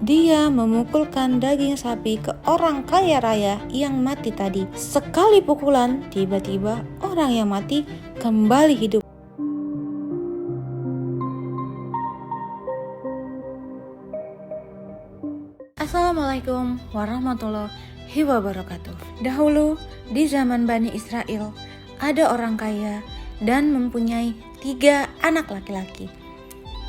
dia memukulkan daging sapi ke orang kaya raya yang mati tadi. Sekali pukulan, tiba-tiba orang yang mati kembali hidup. Assalamualaikum warahmatullahi wabarakatuh. Dahulu di zaman Bani Israel ada orang kaya dan mempunyai 3 anak laki-laki.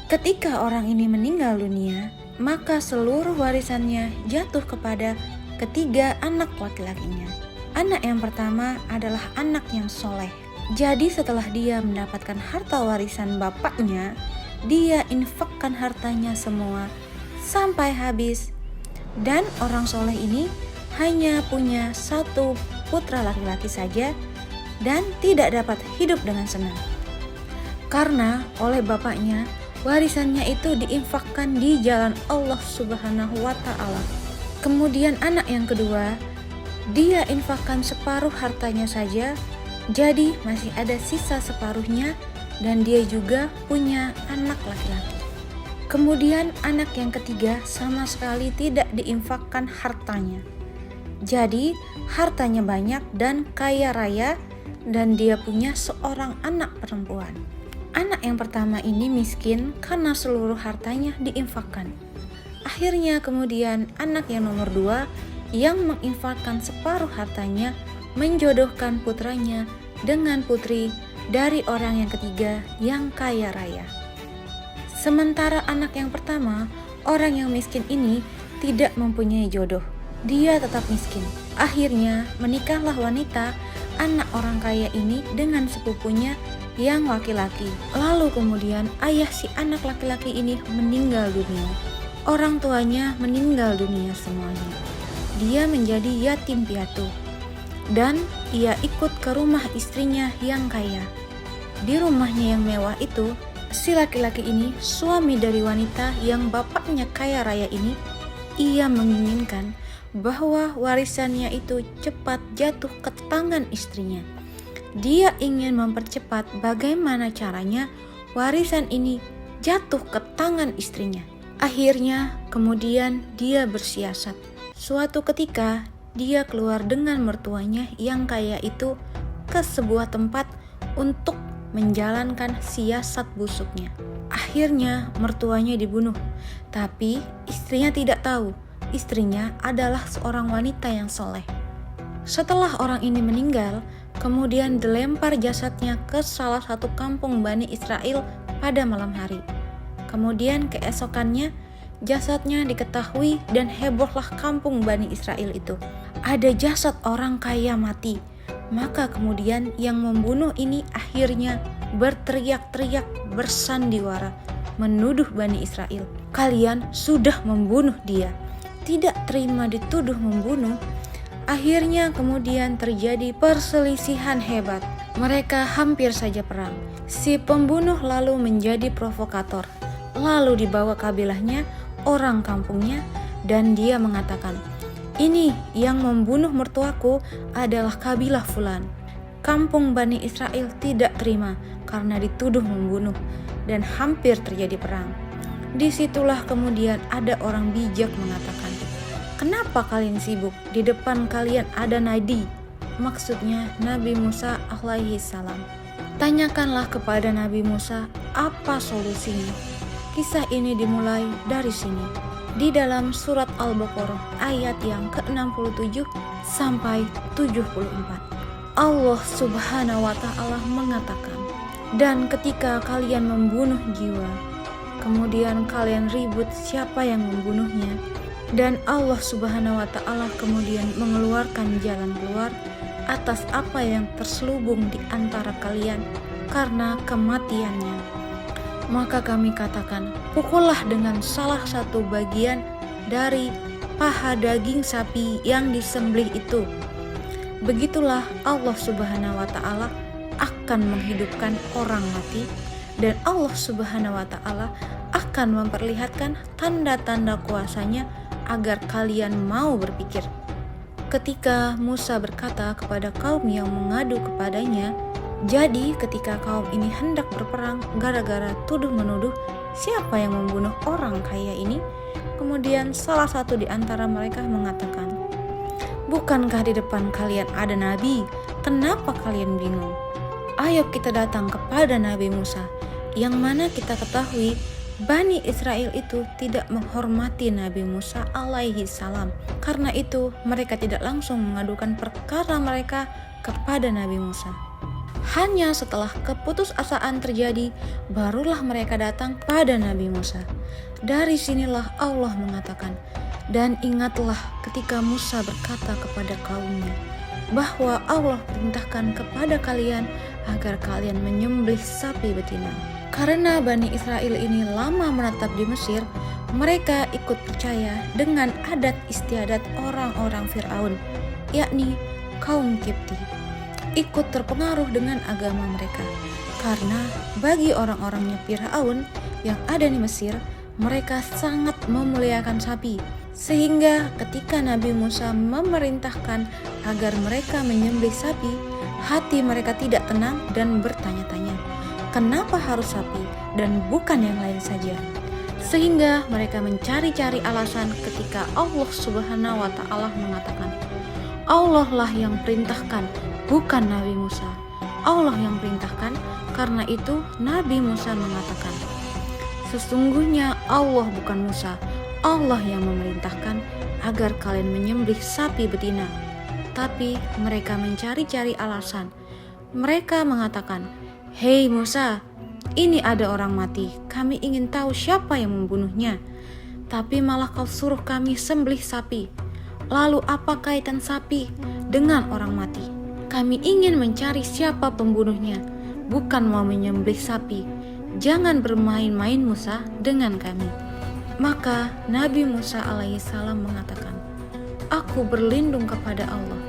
Ketika orang ini meninggal dunia, maka seluruh warisannya jatuh kepada ketiga anak laki-lakinya. Anak yang pertama adalah anak yang soleh. Jadi setelah dia mendapatkan harta warisan bapaknya, dia infakkan hartanya semua sampai habis. Dan orang soleh ini hanya punya 1 putra laki-laki saja dan tidak dapat hidup dengan senang. Karena oleh bapaknya, warisannya itu diinfakkan di jalan Allah Subhanahu wa Ta'ala. Kemudian anak yang kedua, dia infakkan separuh hartanya saja, jadi masih ada sisa separuhnya, dan dia juga punya anak laki-laki. Kemudian anak yang ketiga sama sekali tidak diinfakkan hartanya. Jadi hartanya banyak dan kaya raya, dan dia punya seorang anak perempuan. Anak yang pertama ini miskin karena seluruh hartanya diinfakkan. Akhirnya kemudian anak yang nomor 2 yang menginfakkan separuh hartanya menjodohkan putranya dengan putri dari orang yang ketiga yang kaya raya. Sementara anak yang pertama, orang yang miskin ini tidak mempunyai jodoh. Dia tetap miskin. Akhirnya menikahlah wanita anak orang kaya ini dengan sepupunya yang laki-laki. Lalu kemudian ayah si anak laki-laki ini meninggal dunia. Orang tuanya meninggal dunia semuanya. Dia menjadi yatim piatu. Dan ia ikut ke rumah istrinya yang kaya. Di rumahnya yang mewah itu, si laki-laki ini, suami dari wanita yang bapaknya kaya raya ini, ia menginginkan bahwa warisannya itu cepat jatuh ke tangan istrinya. Dia ingin mempercepat bagaimana caranya warisan ini jatuh ke tangan istrinya. Akhirnya kemudian dia bersiasat. Suatu ketika dia keluar dengan mertuanya yang kaya itu ke sebuah tempat untuk menjalankan siasat busuknya. Akhirnya mertuanya dibunuh, tapi istrinya tidak tahu. Istrinya adalah seorang wanita yang soleh. Setelah orang ini meninggal, kemudian dilempar jasadnya ke salah satu kampung Bani Israel pada malam hari. Kemudian keesokannya jasadnya diketahui dan hebohlah kampung Bani Israel itu. Ada jasad orang kaya mati. Maka kemudian yang membunuh ini akhirnya berteriak-teriak bersandiwara menuduh Bani Israel. Kalian sudah membunuh dia. Tidak terima dituduh membunuh, akhirnya kemudian terjadi perselisihan hebat. Mereka hampir saja perang. Si pembunuh lalu menjadi provokator. Lalu dibawa kabilahnya, orang kampungnya, dan dia mengatakan, "Ini yang membunuh mertuaku adalah kabilah fulan." Kampung Bani Israel tidak terima karena dituduh membunuh dan hampir terjadi perang. Disitulah kemudian ada orang bijak mengatakan, "Kenapa kalian sibuk? Di depan kalian ada Nadi." Maksudnya Nabi Musa alaihi salam. Tanyakanlah kepada Nabi Musa apa solusinya. Kisah ini dimulai dari sini. Di dalam surat Al-Baqarah ayat yang ke-67 sampai 74. Allah Subhanahu wa Ta'ala mengatakan, "Dan ketika kalian membunuh jiwa, kemudian kalian ribut siapa yang membunuhnya, dan Allah Subhanahu wa Ta'ala kemudian mengeluarkan jalan keluar atas apa yang terselubung di antara kalian karena kematiannya. Maka kami katakan, pukullah dengan salah satu bagian dari paha daging sapi yang disembelih itu. Begitulah Allah Subhanahu wa Ta'ala akan menghidupkan orang mati, dan Allah Subhanahu wa Ta'ala akan memperlihatkan tanda-tanda kuasanya agar kalian mau berpikir." Ketika Musa berkata kepada kaum yang mengadu kepadanya, jadi ketika kaum ini hendak berperang gara-gara tuduh-menuduh siapa yang membunuh orang kaya ini, Kemudian salah satu di antara mereka mengatakan, "Bukankah di depan kalian ada nabi? Kenapa kalian bingung? Ayo kita datang kepada Nabi Musa, yang mana kita ketahui Bani Israel itu tidak menghormati Nabi Musa alaihi salam. Karena itu mereka tidak langsung mengadukan perkara mereka kepada Nabi Musa. Hanya setelah keputusasaan terjadi, barulah mereka datang pada Nabi Musa. Dari sinilah Allah mengatakan, "Dan ingatlah ketika Musa berkata kepada kaumnya, bahwa Allah perintahkan kepada kalian agar kalian menyembelih sapi betina." Karena Bani Israel ini lama menetap di Mesir, mereka ikut percaya dengan adat istiadat orang-orang Fir'aun, yakni kaum Kipti. Ikut terpengaruh dengan agama mereka. Karena bagi orang-orangnya Fir'aun yang ada di Mesir, mereka sangat memuliakan sapi. Sehingga ketika Nabi Musa memerintahkan agar mereka menyembelih sapi, hati mereka tidak tenang dan bertanya-tanya, kenapa harus sapi dan bukan yang lain saja? Sehingga mereka mencari-cari alasan ketika Allah Subhanahu wa Ta'ala mengatakan, Allah lah yang perintahkan, bukan Nabi Musa. Allah yang perintahkan, karena itu Nabi Musa mengatakan, sesungguhnya Allah bukan Musa. Allah yang memerintahkan agar kalian menyembelih sapi betina. Tapi mereka mencari-cari alasan. Mereka mengatakan, "Hei Musa, ini ada orang mati. Kami ingin tahu siapa yang membunuhnya. Tapi malah kau suruh kami sembelih sapi. Lalu apa kaitan sapi dengan orang mati? Kami ingin mencari siapa pembunuhnya, bukan mau menyembelih sapi. Jangan bermain-main Musa dengan kami." Maka Nabi Musa alaihissalam mengatakan, "Aku berlindung kepada Allah.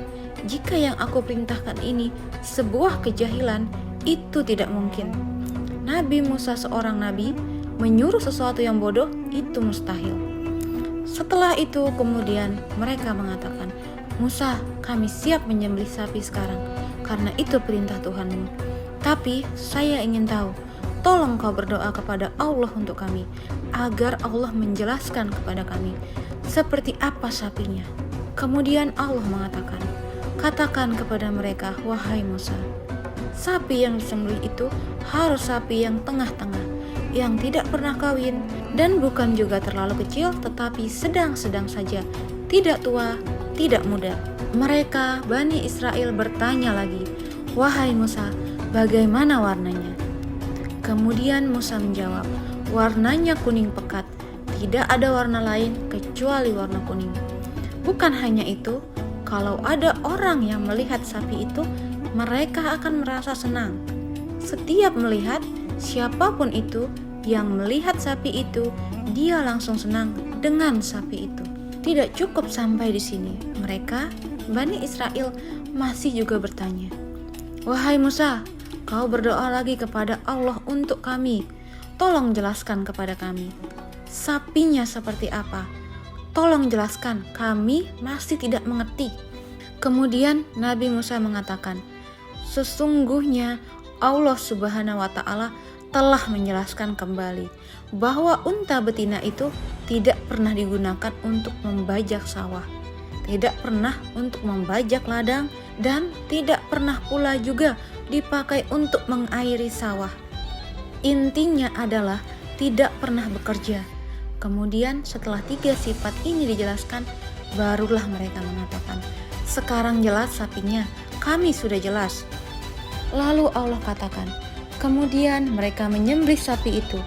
Jika yang aku perintahkan ini sebuah kejahilan, itu tidak mungkin. Nabi Musa seorang nabi, menyuruh sesuatu yang bodoh itu mustahil." Setelah itu kemudian mereka mengatakan, "Musa, kami siap menyembelih sapi sekarang, karena itu perintah Tuhanmu. Tapi saya ingin tahu, tolong kau berdoa kepada Allah untuk kami, agar Allah menjelaskan kepada kami seperti apa sapinya." Kemudian Allah mengatakan, "Katakan kepada mereka, wahai Musa, sapi yang disembelih itu harus sapi yang tengah-tengah, yang tidak pernah kawin, dan bukan juga terlalu kecil, tetapi sedang-sedang saja, tidak tua, tidak muda." Mereka, Bani Israel, bertanya lagi, "Wahai Musa, bagaimana warnanya?" Kemudian Musa menjawab, "Warnanya kuning pekat, tidak ada warna lain kecuali warna kuning." Bukan hanya itu, kalau ada orang yang melihat sapi itu, mereka akan merasa senang. Setiap melihat, siapapun itu yang melihat sapi itu, dia langsung senang dengan sapi itu. Tidak cukup sampai di sini, mereka, Bani Israel, masih juga bertanya, "Wahai Musa, kau berdoa lagi kepada Allah untuk kami. Tolong jelaskan kepada kami, sapinya seperti apa? Tolong jelaskan, kami masih tidak mengerti." Kemudian Nabi Musa mengatakan, "Sesungguhnya Allah Subhanahu wa Ta'ala telah menjelaskan kembali bahwa unta betina itu tidak pernah digunakan untuk membajak sawah, tidak pernah untuk membajak ladang, dan tidak pernah pula juga dipakai untuk mengairi sawah. Intinya adalah tidak pernah bekerja." Kemudian setelah 3 sifat ini dijelaskan, barulah mereka mengatakan, "Sekarang jelas sapinya, kami sudah jelas." Lalu Allah katakan, kemudian mereka menyembelih sapi itu.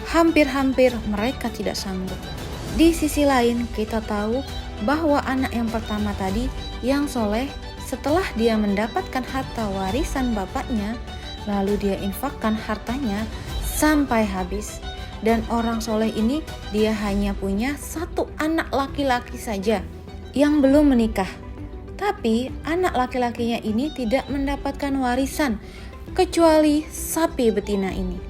Hampir-hampir mereka tidak sanggup. Di sisi lain, kita tahu bahwa anak yang pertama tadi, yang soleh, setelah dia mendapatkan harta warisan bapaknya, lalu dia infakkan hartanya sampai habis. Dan orang soleh ini, dia hanya punya 1 anak laki-laki saja yang belum menikah. Tapi anak laki-lakinya ini tidak mendapatkan warisan kecuali sapi betina ini.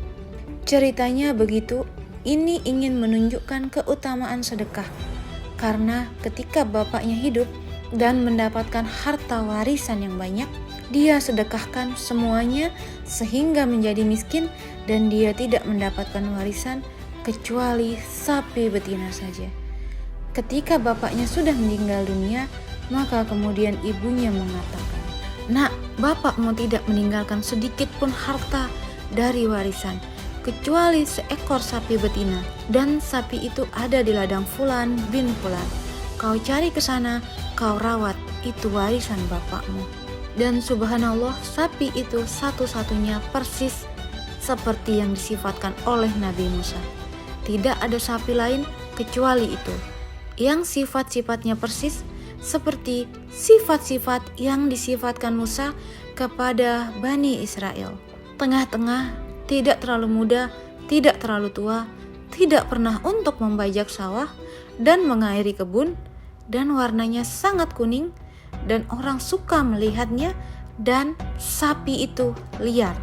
Ceritanya begitu, ini ingin menunjukkan keutamaan sedekah. Karena ketika bapaknya hidup dan mendapatkan harta warisan yang banyak, dia sedekahkan semuanya sehingga menjadi miskin dan dia tidak mendapatkan warisan kecuali sapi betina saja. Ketika bapaknya sudah meninggal dunia, maka kemudian ibunya mengatakan, "Nak, bapakmu tidak meninggalkan sedikit pun harta dari warisan, kecuali seekor sapi betina, dan sapi itu ada di ladang Fulan bin Fulan. Kau cari ke sana, kau rawat, itu warisan bapakmu." Dan subhanallah, sapi itu satu-satunya persis seperti yang disifatkan oleh Nabi Musa. Tidak ada sapi lain kecuali itu, yang sifat-sifatnya persis seperti sifat-sifat yang disifatkan Musa kepada Bani Israel. Tengah-tengah, tidak terlalu muda, tidak terlalu tua, tidak pernah untuk membajak sawah dan mengairi kebun, dan warnanya sangat kuning, dan orang suka melihatnya, dan sapi itu liar.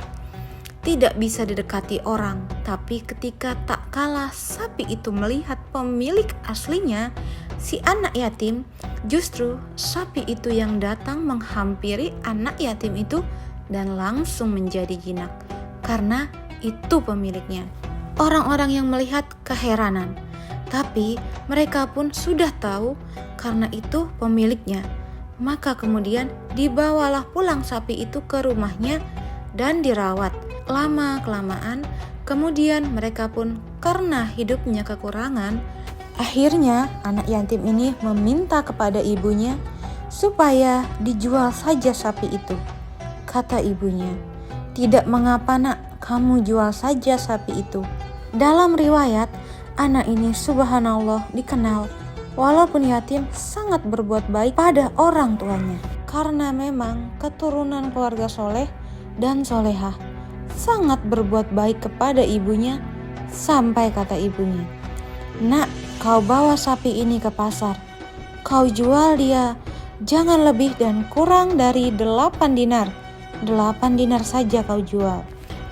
Tidak bisa didekati orang, tapi ketika tak kalah sapi itu melihat pemilik aslinya, si anak yatim, justru sapi itu yang datang menghampiri anak yatim itu dan langsung menjadi jinak, karena itu pemiliknya. Orang-orang yang melihat keheranan, tapi mereka pun sudah tahu karena itu pemiliknya. Maka kemudian dibawalah pulang sapi itu ke rumahnya dan dirawat. Lama-kelamaan, kemudian mereka pun karena hidupnya kekurangan, akhirnya anak yatim ini meminta kepada ibunya supaya dijual saja sapi itu. Kata ibunya, "Tidak mengapa nak, kamu jual saja sapi itu." Dalam riwayat, anak ini subhanallah dikenal walaupun yatim sangat berbuat baik pada orang tuanya, karena memang keturunan keluarga soleh dan solehah, sangat berbuat baik kepada ibunya, sampai kata ibunya, "Nak, kau bawa sapi ini ke pasar, kau jual dia, jangan lebih dan kurang dari 8 dinar. 8 dinar saja kau jual."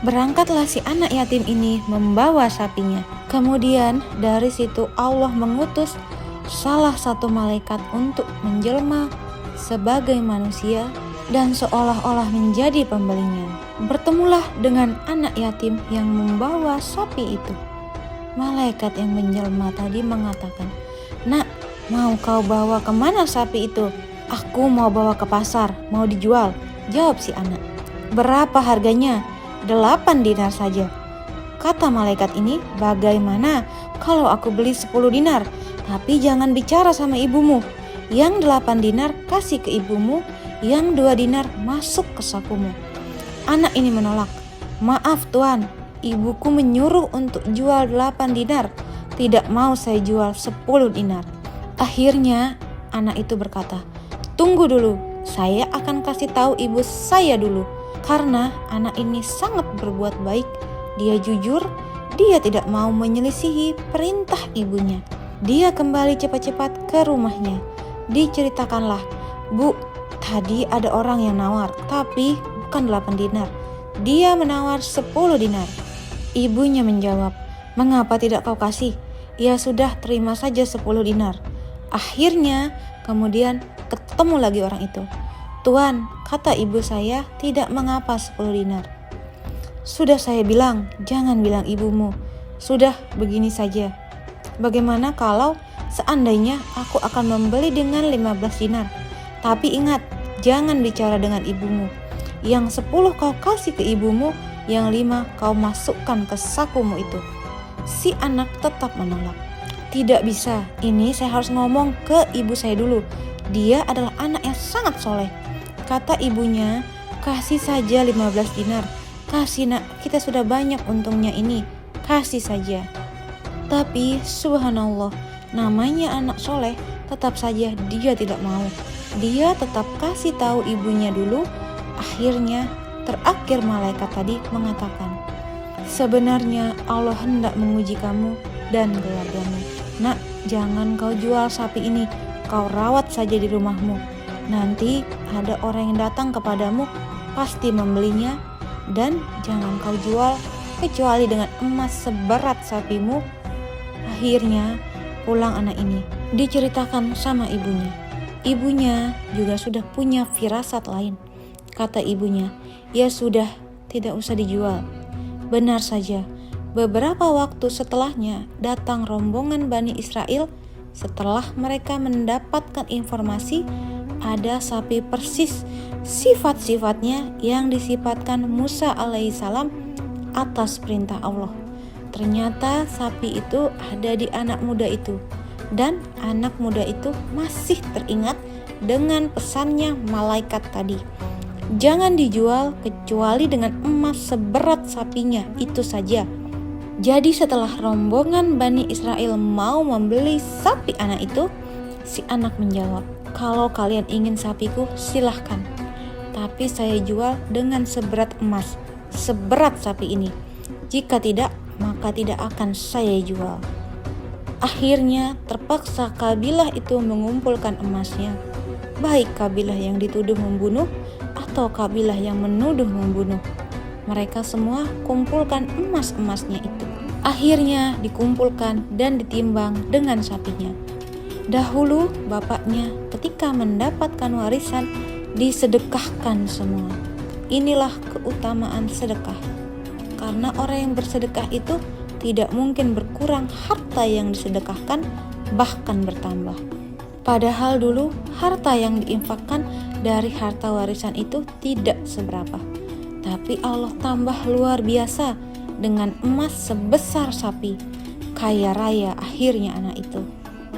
Berangkatlah si anak yatim ini membawa sapinya. Kemudian dari situ Allah mengutus salah satu malaikat untuk menjelma sebagai manusia dan seolah-olah menjadi pembelinya. Bertemulah dengan anak yatim yang membawa sapi itu. Malaikat yang menjelma tadi mengatakan, "Nak, mau kau bawa kemana sapi itu?" "Aku mau bawa ke pasar, mau dijual," jawab si anak. "Berapa harganya?" 8 dinar saja. Kata malaikat ini, "Bagaimana kalau aku beli 10 dinar? Tapi jangan bicara sama ibumu. Yang 8 dinar kasih ke ibumu, yang 2 dinar masuk ke sakumu." Anak ini menolak, "Maaf tuan, ibuku menyuruh untuk jual 8 dinar. Tidak mau saya jual 10 dinar. Akhirnya anak itu berkata, "Tunggu dulu, saya akan kasih tahu ibu saya dulu." Karena anak ini sangat berbuat baik, dia jujur, dia tidak mau menyelisihi perintah ibunya. Dia kembali cepat-cepat ke rumahnya. Diceritakanlah, "Bu, tadi ada orang yang nawar, tapi bukan 8 dinar. Dia menawar 10 dinar. Ibunya menjawab, "Mengapa tidak kau kasih? Ya sudah, terima saja 10 dinar. Akhirnya kemudian ketemu lagi orang itu. "Tuan," kata ibu saya, "tidak mengapa 10 dinar. Sudah saya bilang, jangan bilang ibumu. Sudah, begini saja. Bagaimana kalau seandainya aku akan membeli dengan 15 dinar? Tapi ingat, jangan bicara dengan ibumu. Yang 10 kau kasih ke ibumu, yang 5 kau masukkan ke sakumu itu." Si anak tetap menolak. "Tidak bisa, ini saya harus ngomong ke ibu saya dulu. Dia adalah anak yang sangat soleh." Kata ibunya, "Kasih saja 15 dinar. Kasih nak, kita sudah banyak untungnya ini. Kasih saja." Tapi subhanallah, namanya anak soleh, tetap saja dia tidak mau. Dia tetap kasih tahu ibunya dulu. Akhirnya terakhir malaikat tadi mengatakan, "Sebenarnya Allah hendak menguji kamu dan keluargamu. Nak, jangan kau jual sapi ini, kau rawat saja di rumahmu. Nanti ada orang yang datang kepadamu, pasti membelinya, dan jangan kau jual kecuali dengan emas seberat sapimu." Akhirnya pulang anak ini, diceritakan sama ibunya. Ibunya juga sudah punya firasat lain. Kata ibunya, "Ya sudah, tidak usah dijual. Benar saja, Beberapa waktu setelahnya datang rombongan Bani Israel. Setelah mereka mendapatkan informasi ada sapi persis sifat-sifatnya yang disifatkan Musa alaihissalam atas perintah Allah. Ternyata sapi itu ada di anak muda itu, dan anak muda itu masih teringat dengan pesannya malaikat tadi. Jangan dijual kecuali dengan emas seberat sapinya itu saja. Jadi setelah rombongan Bani Israel mau membeli sapi anak itu, si anak menjawab, "Kalau kalian ingin sapiku silahkan, tapi saya jual dengan seberat emas, seberat sapi ini. Jika tidak, maka tidak akan saya jual." Akhirnya terpaksa kabilah itu mengumpulkan emasnya, baik kabilah yang dituduh membunuh atau kabilah yang menuduh membunuh. Mereka semua kumpulkan emas-emasnya itu. Akhirnya dikumpulkan dan ditimbang dengan sapinya. Dahulu bapaknya ketika mendapatkan warisan disedekahkan semua. Inilah keutamaan sedekah. Karena orang yang bersedekah itu tidak mungkin berkurang harta yang disedekahkan, bahkan bertambah. Padahal dulu harta yang diinfakkan dari harta warisan itu tidak seberapa. Tapi Allah tambah luar biasa dengan emas sebesar sapi. Kaya raya akhirnya anak itu.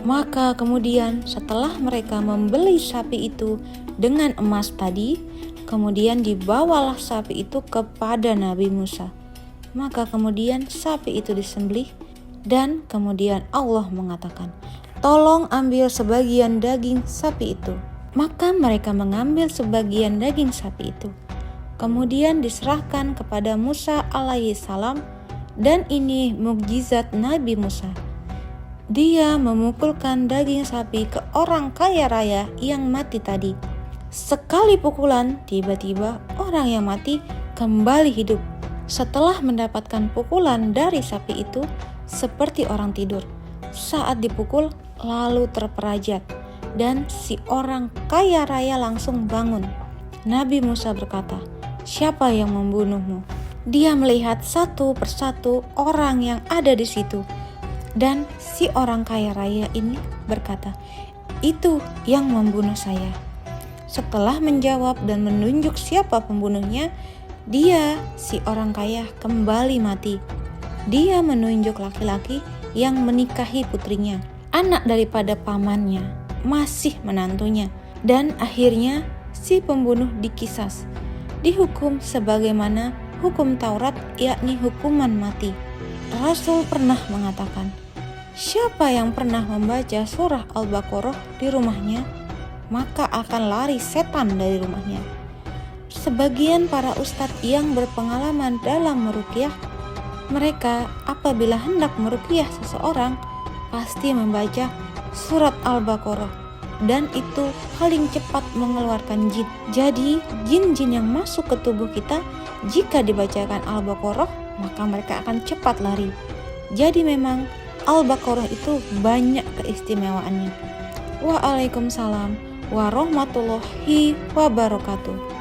Maka kemudian setelah mereka membeli sapi itu dengan emas tadi, kemudian dibawalah sapi itu kepada Nabi Musa. Maka kemudian sapi itu disembelih dan kemudian Allah mengatakan, "Tolong ambil sebagian daging sapi itu." Maka mereka mengambil sebagian daging sapi itu. Kemudian diserahkan kepada Musa alaihissalam, dan ini mukjizat Nabi Musa. Dia memukulkan daging sapi ke orang kaya raya yang mati tadi. Sekali pukulan, tiba-tiba orang yang mati kembali hidup. Setelah mendapatkan pukulan dari sapi itu, seperti orang tidur. Saat dipukul, lalu terperajat, dan si orang kaya raya langsung bangun. Nabi Musa berkata, "Siapa yang membunuhmu?" Dia melihat satu persatu orang yang ada di situ. Dan si orang kaya raya ini berkata, "Itu yang membunuh saya." Setelah menjawab dan menunjuk siapa pembunuhnya, dia, si orang kaya, kembali mati. Dia menunjuk laki-laki yang menikahi putrinya, anak daripada pamannya, masih menantunya. Dan akhirnya si pembunuh dikisas, dihukum sebagaimana hukum Taurat, yakni hukuman mati. Rasul pernah mengatakan, siapa yang pernah membaca surah Al-Baqarah di rumahnya, maka akan lari setan dari rumahnya. Sebagian para ustadz yang berpengalaman dalam meruqyah, mereka apabila hendak meruqyah seseorang pasti membaca surat Al-Baqarah, dan itu paling cepat mengeluarkan jin. Jadi jin-jin yang masuk ke tubuh kita, jika dibacakan Al-Baqarah, maka mereka akan cepat lari. Jadi memang Al-Baqarah itu banyak keistimewaannya. Waalaikumsalam warahmatullahi wabarakatuh.